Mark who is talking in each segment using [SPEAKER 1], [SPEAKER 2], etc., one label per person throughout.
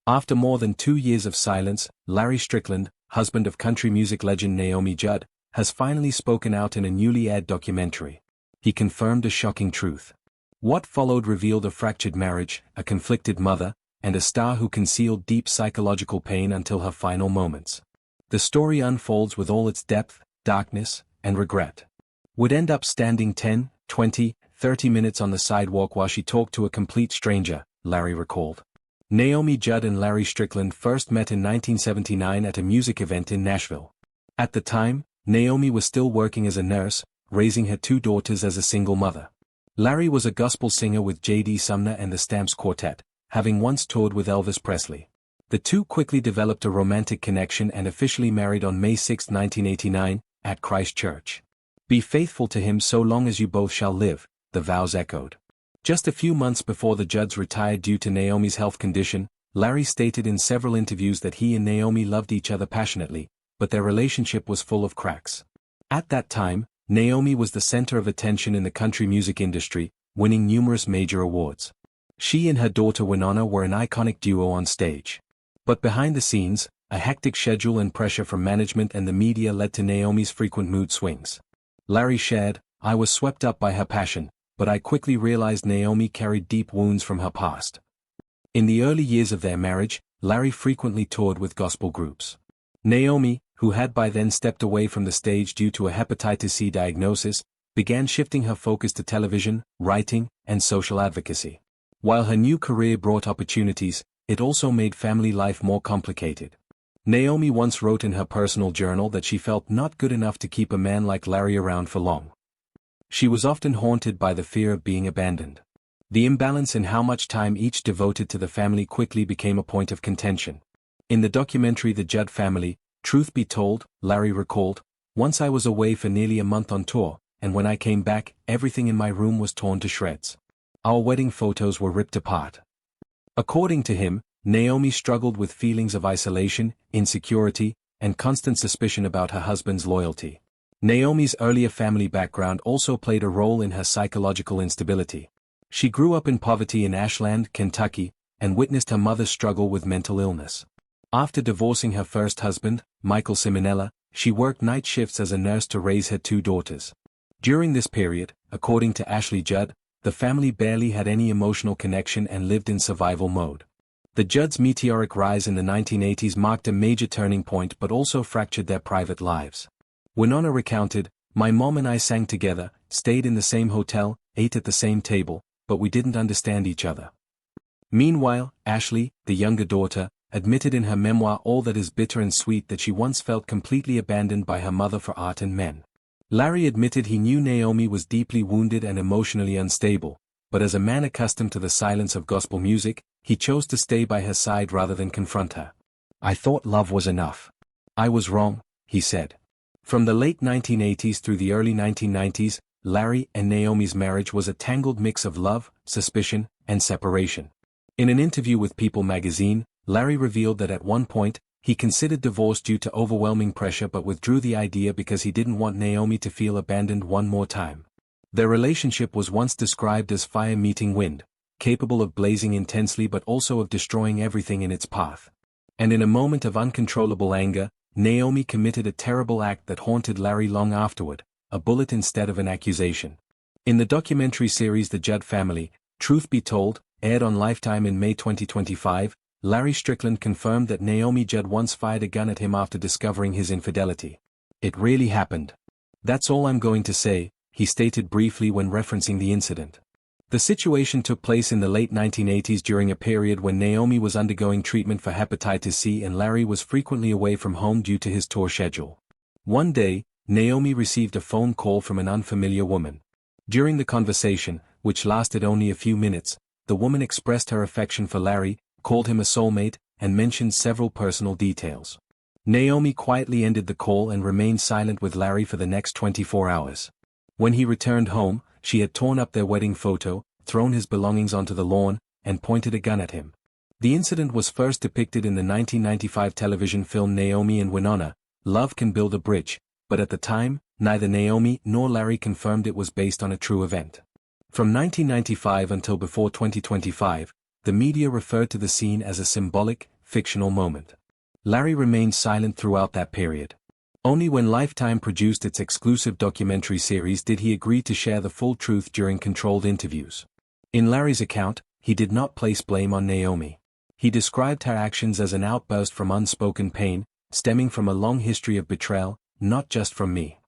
[SPEAKER 1] After more than 2 years of silence, Larry Strickland, husband of country music legend Naomi Judd, has finally spoken out in a newly aired documentary. He confirmed a shocking truth. What followed revealed a fractured marriage, a conflicted mother, and a star who concealed deep psychological pain until her final moments. The story unfolds with all its depth, darkness, and regret. Would end up standing 10, 20, 30 minutes on the sidewalk while she talked to a complete stranger, Larry recalled. Naomi Judd and Larry Strickland first met in 1979 at a music event in Nashville. At the time, Naomi was still working as a nurse, raising her 2 daughters as a single mother. Larry was a gospel singer with J.D. Sumner and the Stamps Quartet, having once toured with Elvis Presley. The two quickly developed a romantic connection and officially married on May 6, 1989, at Christ Church. "Be faithful to him so long as you both shall live," the vows echoed. Just a few months before the Judds retired due to Naomi's health condition, Larry stated in several interviews that he and Naomi loved each other passionately, but their relationship was full of cracks. At that time, Naomi was the center of attention in the country music industry, winning numerous major awards. She and her daughter Winona were an iconic duo on stage. But behind the scenes, a hectic schedule and pressure from management and the media led to Naomi's frequent mood swings. Larry shared, "I was swept up by her passion, but I quickly realized Naomi carried deep wounds from her past." In the early years of their marriage, Larry frequently toured with gospel groups. Naomi, who had by then stepped away from the stage due to a hepatitis C diagnosis, began shifting her focus to television, writing, and social advocacy. While her new career brought opportunities, it also made family life more complicated. Naomi once wrote in her personal journal that she felt not good enough to keep a man like Larry around for long. She was often haunted by the fear of being abandoned. The imbalance in how much time each devoted to the family quickly became a point of contention. In the documentary The Judd Family, Truth Be Told, Larry recalled, "Once I was away for nearly a month on tour, and when I came back, everything in my room was torn to shreds. Our wedding photos were ripped apart." According to him, Naomi struggled with feelings of isolation, insecurity, and constant suspicion about her husband's loyalty. Naomi's earlier family background also played a role in her psychological instability. She grew up in poverty in Ashland, Kentucky, and witnessed her mother's struggle with mental illness. After divorcing her first husband, Michael Simonella, she worked night shifts as a nurse to raise her 2 daughters. During this period, according to Ashley Judd, the family barely had any emotional connection and lived in survival mode. The Judds' meteoric rise in the 1980s marked a major turning point but also fractured their private lives. Winona recounted, "My mom and I sang together, stayed in the same hotel, ate at the same table, but we didn't understand each other." Meanwhile, Ashley, the younger daughter, admitted in her memoir All That Is Bitter and Sweet that she once felt completely abandoned by her mother for art and men. Larry admitted he knew Naomi was deeply wounded and emotionally unstable, but as a man accustomed to the silence of gospel music, he chose to stay by her side rather than confront her. "I thought love was enough. I was wrong," he said. From the late 1980s through the early 1990s, Larry and Naomi's marriage was a tangled mix of love, suspicion, and separation. In an interview with People magazine, Larry revealed that at one point, he considered divorce due to overwhelming pressure but withdrew the idea because he didn't want Naomi to feel abandoned one more time. Their relationship was once described as fire meeting wind, capable of blazing intensely but also of destroying everything in its path. And in a moment of uncontrollable anger, Naomi committed a terrible act that haunted Larry long afterward, a bullet instead of an accusation. In the documentary series The Judd Family, Truth Be Told, aired on Lifetime in May 2025, Larry Strickland confirmed that Naomi Judd once fired a gun at him after discovering his infidelity. "It really happened. That's all I'm going to say," he stated briefly when referencing the incident. The situation took place in the late 1980s during a period when Naomi was undergoing treatment for hepatitis C and Larry was frequently away from home due to his tour schedule. One day, Naomi received a phone call from an unfamiliar woman. During the conversation, which lasted only a few minutes, the woman expressed her affection for Larry, called him a soulmate, and mentioned several personal details. Naomi quietly ended the call and remained silent with Larry for the next 24 hours. When he returned home, she had torn up their wedding photo, thrown his belongings onto the lawn, and pointed a gun at him. The incident was first depicted in the 1995 television film Naomi and Winona, Love Can Build a Bridge, but at the time, neither Naomi nor Larry confirmed it was based on a true event. From 1995 until before 2025, the media referred to the scene as a symbolic, fictional moment. Larry remained silent throughout that period. Only when Lifetime produced its exclusive documentary series did he agree to share the full truth during controlled interviews. In Larry's account, he did not place blame on Naomi. He described her actions as an outburst from unspoken pain, stemming from a long history of betrayal, not just from me.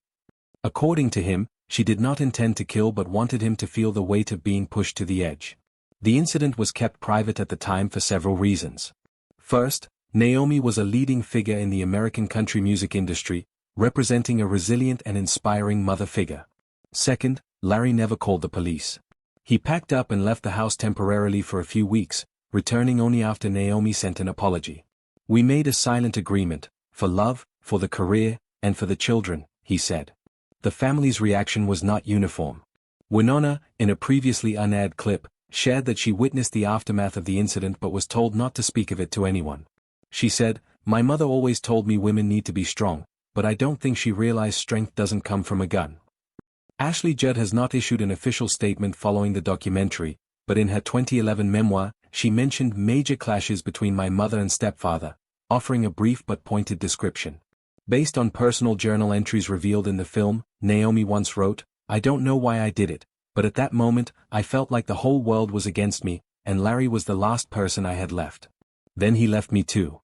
[SPEAKER 1] According to him, she did not intend to kill but wanted him to feel the weight of being pushed to the edge. The incident was kept private at the time for several reasons. First, Naomi was a leading figure in the American country music industry, representing a resilient and inspiring mother figure. Second, Larry never called the police. He packed up and left the house temporarily for a few weeks, returning only after Naomi sent an apology. "We made a silent agreement, for love, for the career, and for the children," he said. The family's reaction was not uniform. Winona, in a previously unaired clip, shared that she witnessed the aftermath of the incident but was told not to speak of it to anyone. She said, "My mother always told me women need to be strong, but I don't think she realized strength doesn't come from a gun." Ashley Judd has not issued an official statement following the documentary, but in her 2011 memoir, she mentioned major clashes between my mother and stepfather, offering a brief but pointed description. Based on personal journal entries revealed in the film, Naomi once wrote, "I don't know why I did it, but at that moment, I felt like the whole world was against me, and Larry was the last person I had left. Then he left me too."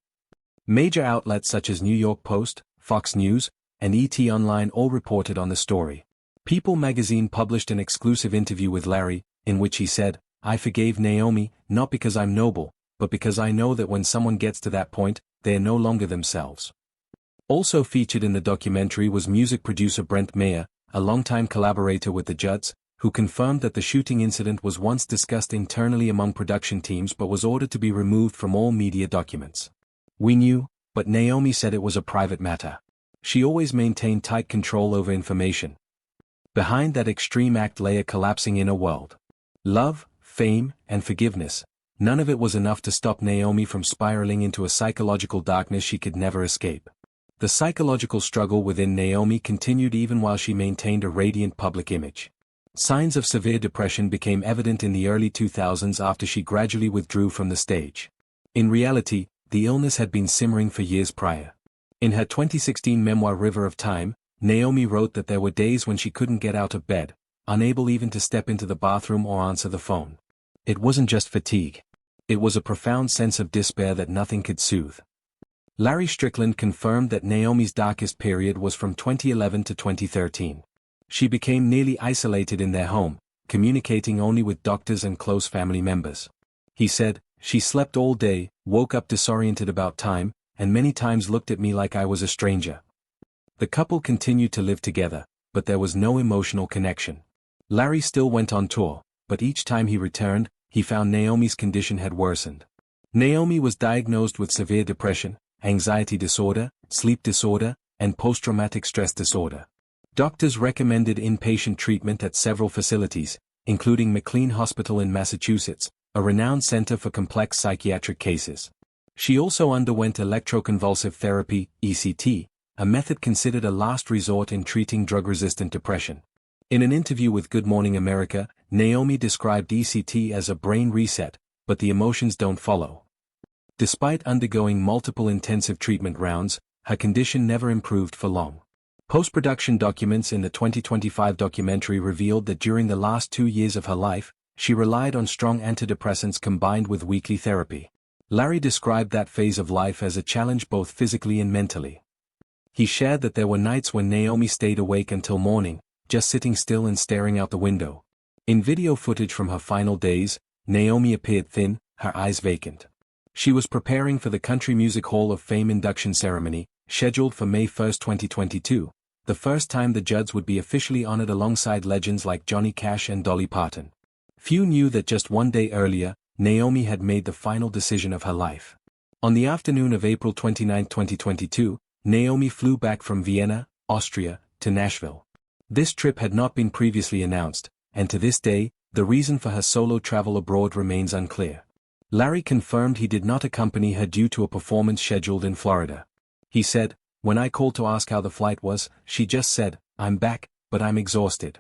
[SPEAKER 1] Major outlets such as New York Post, Fox News, and ET Online all reported on the story. People magazine published an exclusive interview with Larry, in which he said, "I forgave Naomi, not because I'm noble, but because I know that when someone gets to that point, they are no longer themselves." Also featured in the documentary was music producer Brent Mayer, a longtime collaborator with the Judds, who confirmed that the shooting incident was once discussed internally among production teams but was ordered to be removed from all media documents. "We knew, but Naomi said it was a private matter. She always maintained tight control over information." Behind that extreme act lay a collapsing inner world. Love, fame, and forgiveness, none of it was enough to stop Naomi from spiraling into a psychological darkness she could never escape. The psychological struggle within Naomi continued even while she maintained a radiant public image. Signs of severe depression became evident in the early 2000s after she gradually withdrew from the stage. In reality, the illness had been simmering for years prior. In her 2016 memoir River of Time, Naomi wrote that there were days when she couldn't get out of bed, unable even to step into the bathroom or answer the phone. It wasn't just fatigue. It was a profound sense of despair that nothing could soothe. Larry Strickland confirmed that Naomi's darkest period was from 2011 to 2013. She became nearly isolated in their home, communicating only with doctors and close family members. He said, "She slept all day, woke up disoriented about time, and many times looked at me like I was a stranger." The couple continued to live together, but there was no emotional connection. Larry still went on tour, but each time he returned, he found Naomi's condition had worsened. Naomi was diagnosed with severe depression, anxiety disorder, sleep disorder, and post-traumatic stress disorder. Doctors recommended inpatient treatment at several facilities, including McLean Hospital in Massachusetts, a renowned center for complex psychiatric cases. She also underwent electroconvulsive therapy, ECT, a method considered a last resort in treating drug-resistant depression. In an interview with Good Morning America, Naomi described ECT as a brain reset, but the emotions don't follow. Despite undergoing multiple intensive treatment rounds, her condition never improved for long. Post-production documents in the 2025 documentary revealed that during the last 2 years of her life, she relied on strong antidepressants combined with weekly therapy. Larry described that phase of life as a challenge both physically and mentally. He shared that there were nights when Naomi stayed awake until morning, just sitting still and staring out the window. In video footage from her final days, Naomi appeared thin, her eyes vacant. She was preparing for the Country Music Hall of Fame induction ceremony, scheduled for May 1, 2022, the first time the Judds would be officially honored alongside legends like Johnny Cash and Dolly Parton. Few knew that just one day earlier, Naomi had made the final decision of her life. On the afternoon of April 29, 2022, Naomi flew back from Vienna, Austria, to Nashville. This trip had not been previously announced, and to this day, the reason for her solo travel abroad remains unclear. Larry confirmed he did not accompany her due to a performance scheduled in Florida. He said, "When I called to ask how the flight was, she just said, 'I'm back, but I'm exhausted.'"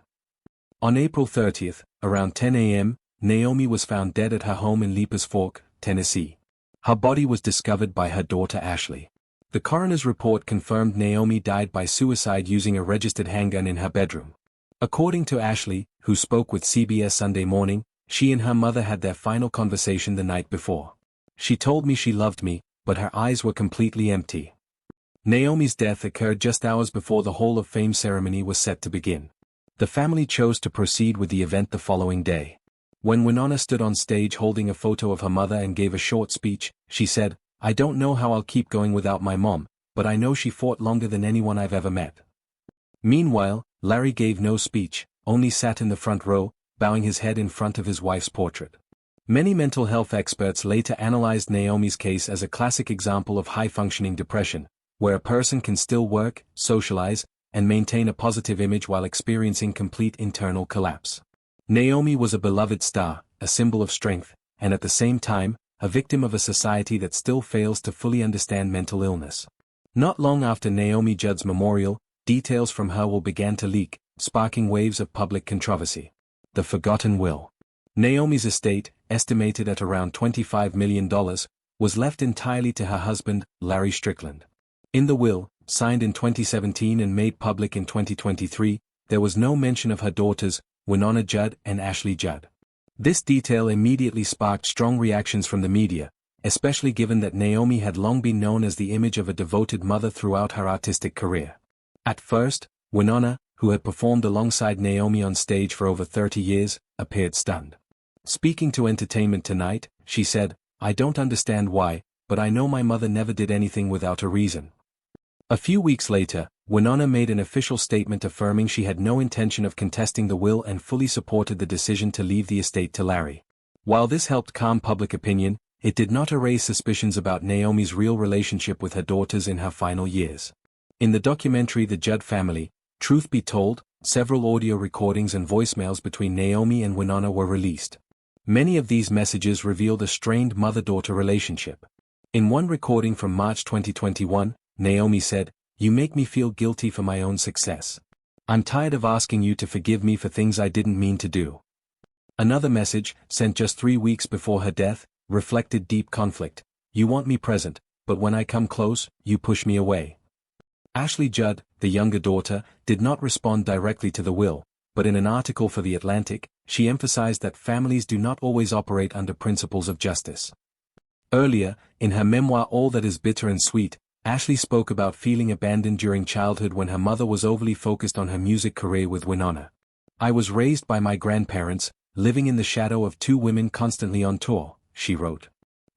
[SPEAKER 1] On April 30th, around 10 a.m., Naomi was found dead at her home in Lepers Fork, Tennessee. Her body was discovered by her daughter Ashley. The coroner's report confirmed Naomi died by suicide using a registered handgun in her bedroom. According to Ashley, who spoke with CBS Sunday Morning, she and her mother had their final conversation the night before. She told me she loved me, but her eyes were completely empty. Naomi's death occurred just hours before the Hall of Fame ceremony was set to begin. The family chose to proceed with the event the following day. When Winona stood on stage holding a photo of her mother and gave a short speech, she said, "I don't know how I'll keep going without my mom, but I know she fought longer than anyone I've ever met." Meanwhile, Larry gave no speech, only sat in the front row, bowing his head in front of his wife's portrait. Many mental health experts later analyzed Naomi's case as a classic example of high-functioning depression, where a person can still work, socialize, and maintain a positive image while experiencing complete internal collapse. Naomi was a beloved star, a symbol of strength, and at the same time, a victim of a society that still fails to fully understand mental illness. Not long after Naomi Judd's memorial, details from her will began to leak, sparking waves of public controversy. The Forgotten Will. Naomi's estate, estimated at around $25 million, was left entirely to her husband, Larry Strickland. In the will, signed in 2017 and made public in 2023, there was no mention of her daughters, Winona Judd and Ashley Judd. This detail immediately sparked strong reactions from the media, especially given that Naomi had long been known as the image of a devoted mother throughout her artistic career. At first, Winona, who had performed alongside Naomi on stage for over 30 years, appeared stunned. Speaking to Entertainment Tonight, she said, "I don't understand why, but I know my mother never did anything without a reason." A few weeks later, Winona made an official statement affirming she had no intention of contesting the will and fully supported the decision to leave the estate to Larry. While this helped calm public opinion, it did not erase suspicions about Naomi's real relationship with her daughters in her final years. In the documentary The Judd Family, Truth Be Told, several audio recordings and voicemails between Naomi and Winona were released. Many of these messages revealed a strained mother-daughter relationship. In one recording from March 2021, Naomi said, "You make me feel guilty for my own success. I'm tired of asking you to forgive me for things I didn't mean to do." Another message, sent just 3 weeks before her death, reflected deep conflict. "You want me present, but when I come close, you push me away." Ashley Judd, the younger daughter, did not respond directly to the will, but in an article for The Atlantic, she emphasized that families do not always operate under principles of justice. Earlier, in her memoir All That Is Bitter and Sweet, Ashley spoke about feeling abandoned during childhood when her mother was overly focused on her music career with Winona. "I was raised by my grandparents, living in the shadow of two women constantly on tour," she wrote.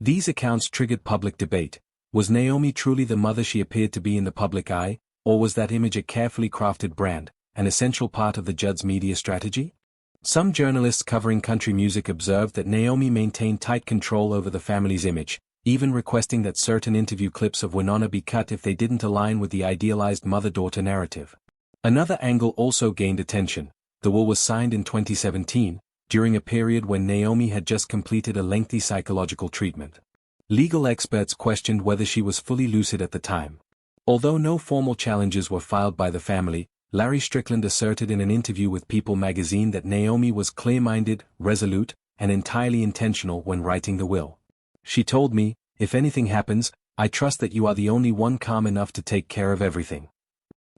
[SPEAKER 1] These accounts triggered public debate. Was Naomi truly the mother she appeared to be in the public eye, or was that image a carefully crafted brand, an essential part of the Judds' media strategy? Some journalists covering country music observed that Naomi maintained tight control over the family's image, even requesting that certain interview clips of Winona be cut if they didn't align with the idealized mother-daughter narrative. Another angle also gained attention. The will was signed in 2017, during a period when Naomi had just completed a lengthy psychological treatment. Legal experts questioned whether she was fully lucid at the time. Although no formal challenges were filed by the family, Larry Strickland asserted in an interview with People magazine that Naomi was clear-minded, resolute, and entirely intentional when writing the will. "She told me, if anything happens, I trust that you are the only one calm enough to take care of everything."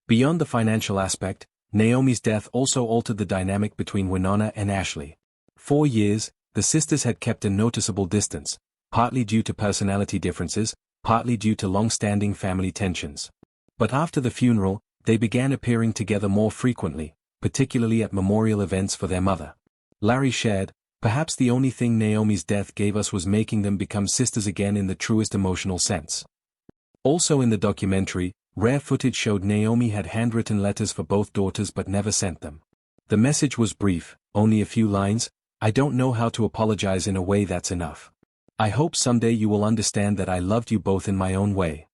[SPEAKER 1] Beyond the financial aspect, Naomi's death also altered the dynamic between Winona and Ashley. For years, the sisters had kept a noticeable distance, partly due to personality differences, partly due to long-standing family tensions. But after the funeral, they began appearing together more frequently, particularly at memorial events for their mother. Larry shared, "Perhaps the only thing Naomi's death gave us was making them become sisters again in the truest emotional sense." Also in the documentary, rare footage showed Naomi had handwritten letters for both daughters but never sent them. The message was brief, only a few lines: "I don't know how to apologize in a way that's enough. I hope someday you will understand that I loved you both in my own way."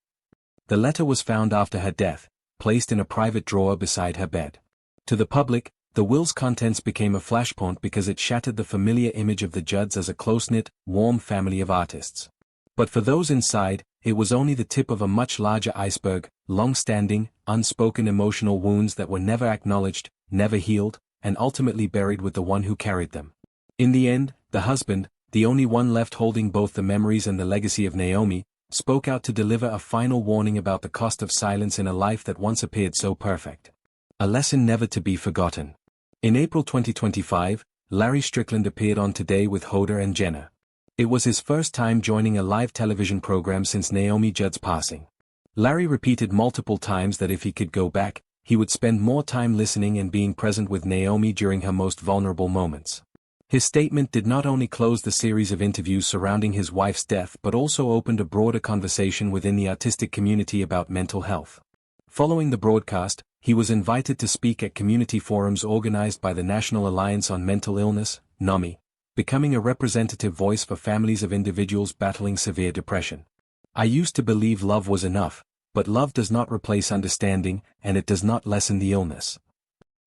[SPEAKER 1] The letter was found after her death, placed in a private drawer beside her bed. To the public, the will's contents became a flashpoint because it shattered the familiar image of the Judds as a close-knit, warm family of artists. But for those inside, it was only the tip of a much larger iceberg, long-standing, unspoken emotional wounds that were never acknowledged, never healed, and ultimately buried with the one who carried them. In the end, the husband, the only one left holding both the memories and the legacy of Naomi, spoke out to deliver a final warning about the cost of silence in a life that once appeared so perfect. A lesson never to be forgotten. In April 2025, Larry Strickland appeared on Today with Hoda and Jenna. It was his first time joining a live television program since Naomi Judd's passing. Larry repeated multiple times that if he could go back, he would spend more time listening and being present with Naomi during her most vulnerable moments. His statement did not only close the series of interviews surrounding his wife's death but also opened a broader conversation within the artistic community about mental health. Following the broadcast, he was invited to speak at community forums organized by the National Alliance on Mental Illness, NAMI, becoming a representative voice for families of individuals battling severe depression. I used to believe love was enough, but love does not replace understanding, and it does not lessen the illness.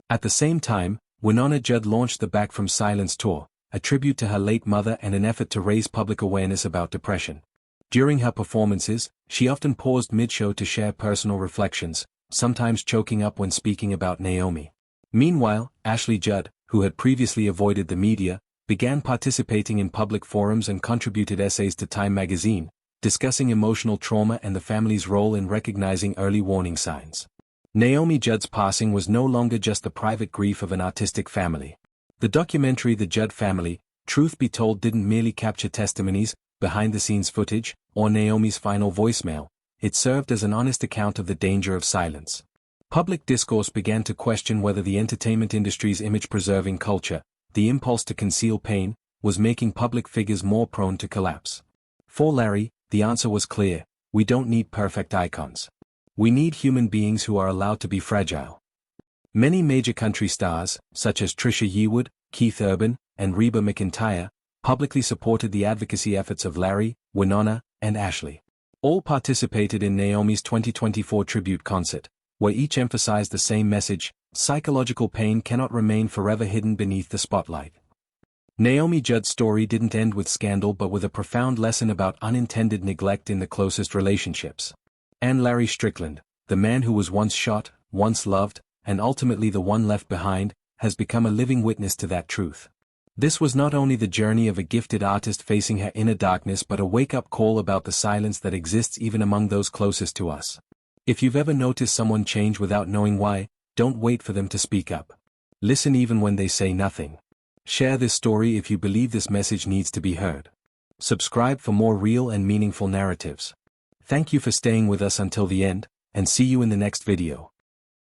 [SPEAKER 1] At the same time, Naomi Judd launched the Back from Silence tour, a tribute to her late mother and an effort to raise public awareness about depression. During her performances, she often paused mid-show to share personal reflections, sometimes choking up when speaking about Naomi. Meanwhile, Ashley Judd, who had previously avoided the media, began participating in public forums and contributed essays to Time magazine, discussing emotional trauma and the family's role in recognizing early warning signs. Naomi Judd's passing was no longer just the private grief of an artistic family. The documentary The Judd Family, Truth Be Told didn't merely capture testimonies, behind-the-scenes footage, or Naomi's final voicemail. It served as an honest account of the danger of silence. Public discourse began to question whether the entertainment industry's image-preserving culture, the impulse to conceal pain, was making public figures more prone to collapse. For Larry, the answer was clear: we don't need perfect icons. We need human beings who are allowed to be fragile. Many major country stars, such as Trisha Yearwood, Keith Urban, and Reba McEntire, publicly supported the advocacy efforts of Larry, Winona, and Ashley. All participated in Naomi's 2024 tribute concert, where each emphasized the same message: psychological pain cannot remain forever hidden beneath the spotlight. Naomi Judd's story didn't end with scandal but with a profound lesson about unintended neglect in the closest relationships. And Larry Strickland, the man who was once shot, once loved, and ultimately the one left behind, has become a living witness to that truth. This was not only the journey of a gifted artist facing her inner darkness but a wake-up call about the silence that exists even among those closest to us. If you've ever noticed someone change without knowing why, don't wait for them to speak up. Listen even when they say nothing. Share this story if you believe this message needs to be heard. Subscribe for more real and meaningful narratives. Thank you for staying with us until the end, and see you in the next video.